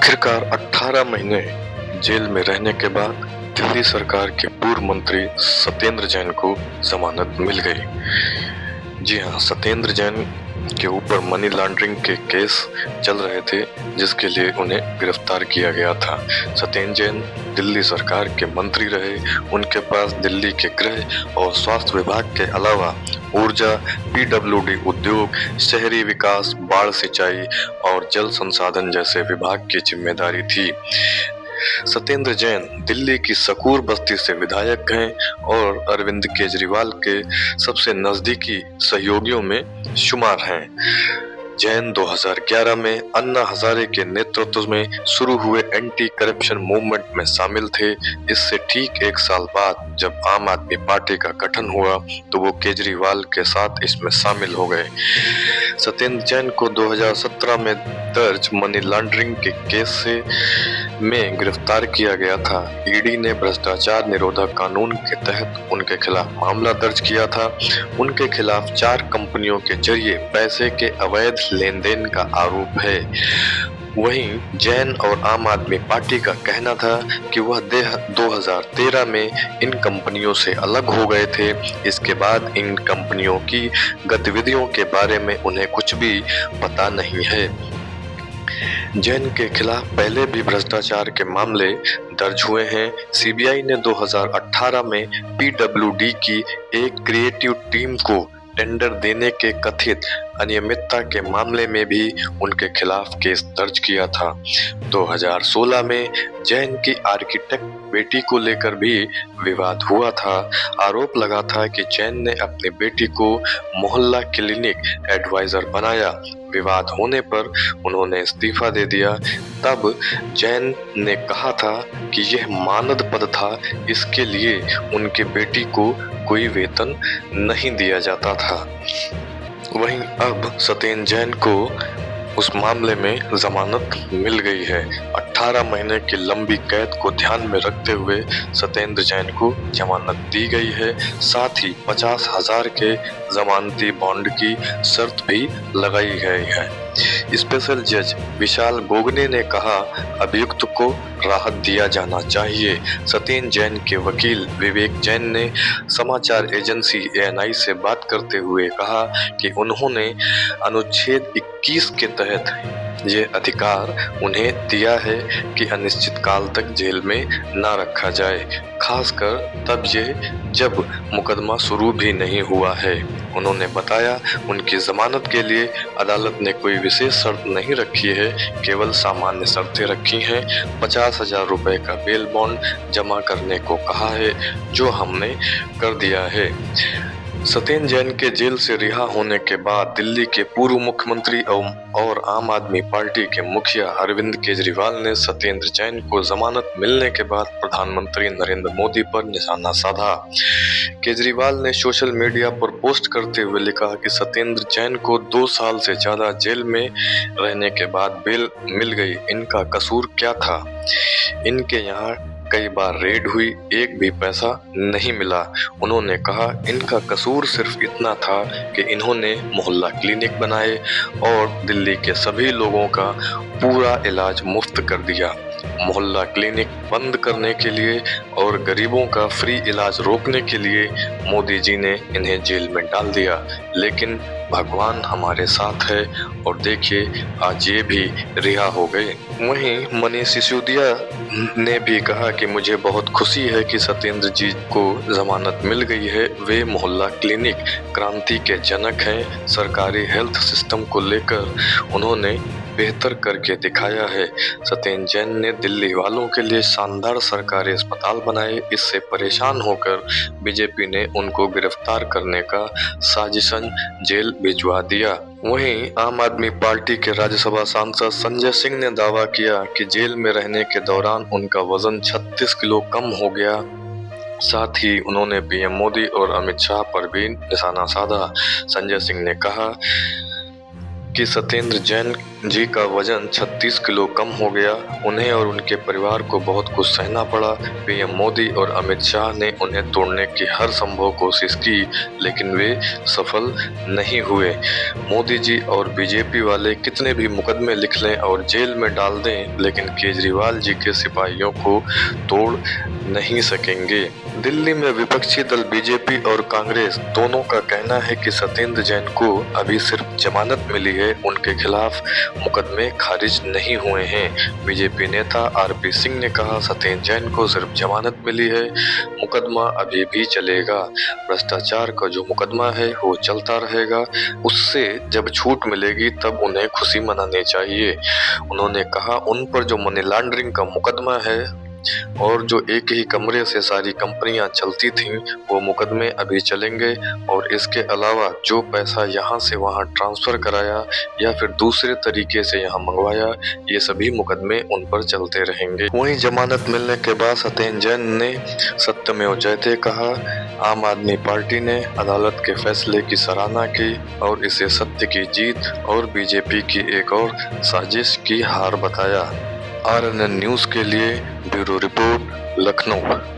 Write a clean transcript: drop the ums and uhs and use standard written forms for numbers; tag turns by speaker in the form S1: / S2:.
S1: आखिरकार 18 महीने जेल में रहने के बाद दिल्ली सरकार के पूर्व मंत्री सत्येंद्र जैन को जमानत मिल गई। जी हाँ, सत्येंद्र जैन के ऊपर मनी लॉन्ड्रिंग के केस चल रहे थे, जिसके लिए उन्हें गिरफ्तार किया गया था। सत्येंद्र जैन दिल्ली सरकार के मंत्री रहे। उनके पास दिल्ली के गृह और स्वास्थ्य विभाग के अलावा ऊर्जा, पीडब्ल्यूडी उद्योग, शहरी विकास, बाढ़ सिंचाई और जल संसाधन जैसे विभाग की जिम्मेदारी थी। सत्येंद्र जैन दिल्ली की सकूर बस्ती से विधायक हैं और अरविंद केजरीवाल के सबसे नजदीकी सहयोगियों में शुमार हैं। जैन 2011 में अन्ना हजारे के नेतृत्व में शुरू हुए एंटी करप्शन मूवमेंट में शामिल थे। इससे ठीक एक साल बाद जब आम आदमी पार्टी का गठन हुआ तो वो केजरीवाल के साथ इसमें शामिल हो गए। सत्येंद्र जैन को 2017 में दर्ज मनी लॉन्ड्रिंग के केस में गिरफ्तार किया गया था। ईडी ने भ्रष्टाचार निरोधक कानून के तहत उनके खिलाफ मामला दर्ज किया था। उनके खिलाफ 4 कंपनियों के जरिए पैसे के अवैध लेन देन का आरोप है। वहीं जैन और आम आदमी पार्टी का कहना था कि वह 2013 में इन कंपनियों से अलग हो गए थे। इसके बाद इन कंपनियों की गतिविधियों के बारे में उन्हें कुछ भी पता नहीं है। जैन के खिलाफ पहले भी भ्रष्टाचार के मामले दर्ज हुए हैं। सीबीआई ने 2018 में पीडब्ल्यूडी की एक क्रिएटिव टीम को टेंडर देने के कथित अनियमितता के मामले में भी उनके खिलाफ केस दर्ज किया था। 2016 में जैन की आर्किटेक्ट बेटी को लेकर भी विवाद हुआ था। आरोप लगा था कि जैन ने अपनी बेटी को मोहल्ला क्लिनिक एडवाइजर बनाया। विवाद होने पर उन्होंने इस्तीफा दे दिया। तब जैन ने कहा था कि यह मानद पद था, इसके लिए उनके बेटी को कोई वेतन नहीं दिया जाता था। वहीं अब सत्येंद्र जैन को उस मामले में जमानत मिल गई है। 18 महीने की लंबी कैद को ध्यान में रखते हुए सत्येंद्र जैन को जमानत दी गई है। साथ ही 50,000 के जमानती बॉन्ड की शर्त भी लगाई गई है। स्पेशल जज विशाल गोगने ने कहा, अभियुक्त को राहत दिया जाना चाहिए। सत्येंद्र जैन के वकील विवेक जैन ने समाचार एजेंसी एएनआई से बात करते हुए कहा कि उन्होंने अनुच्छेद 21 के तहत ये अधिकार उन्हें दिया है कि अनिश्चित काल तक जेल में न रखा जाए, खासकर तब जब मुकदमा शुरू भी नहीं हुआ है। उन्होंने बताया, उनकी जमानत के लिए अदालत ने कोई विशेष शर्त नहीं रखी है, केवल सामान्य शर्तें रखी हैं। 50,000 रुपए का बेल बॉन्ड जमा करने को कहा है, जो हमने कर दिया है। सत्येंद्र जैन के जेल से रिहा होने के बाद दिल्ली के पूर्व मुख्यमंत्री और आम आदमी पार्टी के मुखिया अरविंद केजरीवाल ने सत्येंद्र जैन को जमानत मिलने के बाद प्रधानमंत्री नरेंद्र मोदी पर निशाना साधा। केजरीवाल ने सोशल मीडिया पर पोस्ट करते हुए लिखा कि सत्येंद्र जैन को 2 साल से ज्यादा जेल में रहने के बाद बेल मिल गई। इनका कसूर क्या था? इनके यहाँ कई बार रेड हुई, एक भी पैसा नहीं मिला। उन्होंने कहा, इनका कसूर सिर्फ इतना था कि इन्होंने मोहल्ला क्लिनिक बनाए और दिल्ली के सभी लोगों का पूरा इलाज मुफ्त कर दिया। मोहल्ला क्लिनिक बंद करने के लिए और गरीबों का फ्री इलाज रोकने के लिए मोदी जी ने इन्हें जेल में डाल दिया। लेकिन भगवान हमारे साथ है और देखिए आज ये भी रिहा हो गए। वहीं मनीष सिसोदिया ने भी कहा कि मुझे बहुत खुशी है कि सत्येंद्र जी को जमानत मिल गई है। वे मोहल्ला क्लिनिक क्रांति के जनक हैं। सरकारी हेल्थ सिस्टम को लेकर उन्होंने बेहतर करके दिखाया है। सत्येंद्र जैन ने दिल्ली वालों के लिए शानदार सरकारी अस्पताल बनाए। इससे परेशान होकर बीजेपी ने उनको गिरफ्तार करने का साजिशन जेल भिजवा दिया। वहीं आम आदमी पार्टी के राज्यसभा सांसद संजय सिंह ने दावा किया कि जेल में रहने के दौरान उनका वजन 36 किलो कम हो गया। साथ ही उन्होंने पीएम मोदी और अमित शाह पर भी निशाना साधा। संजय सिंह ने कहा कि सत्येंद्र जैन जी का वजन 36 किलो कम हो गया। उन्हें और उनके परिवार को बहुत कुछ सहना पड़ा। पीएम मोदी और अमित शाह ने उन्हें तोड़ने की हर संभव कोशिश की, लेकिन वे सफल नहीं हुए। मोदी जी और बीजेपी वाले कितने भी मुकदमे लिख लें और जेल में डाल दें, लेकिन केजरीवाल जी के सिपाहियों को तोड़ नहीं सकेंगे। दिल्ली में विपक्षी दल बीजेपी और कांग्रेस दोनों का कहना है कि सत्येंद्र जैन को अभी सिर्फ जमानत मिली है, उनके खिलाफ मुकदमे खारिज नहीं हुए हैं। बीजेपी नेता आरपी सिंह ने कहा, सत्येंद्र जैन को सिर्फ जमानत मिली है, मुकदमा अभी भी चलेगा। भ्रष्टाचार का जो मुकदमा है वो चलता रहेगा, उससे जब छूट मिलेगी तब उन्हें खुशी मनानी चाहिए। उन्होंने कहा, उन पर जो मनी लॉन्ड्रिंग का मुकदमा है और जो एक ही कमरे से सारी कंपनियां चलती थीं, वो मुकदमे अभी चलेंगे। और इसके अलावा जो पैसा यहाँ से वहाँ ट्रांसफर कराया या फिर दूसरे तरीके से यहाँ मंगवाया, ये सभी मुकदमे उन पर चलते रहेंगे। वहीं जमानत मिलने के बाद सत्येंद्र जैन ने सत्यमेव जयते कहा। आम आदमी पार्टी ने अदालत के फैसले की सराहना की और इसे सत्य की जीत और बीजेपी की एक और साजिश की हार बताया। आरएनएन न्यूज के लिए ब्यूरो रिपोर्ट, लखनऊ।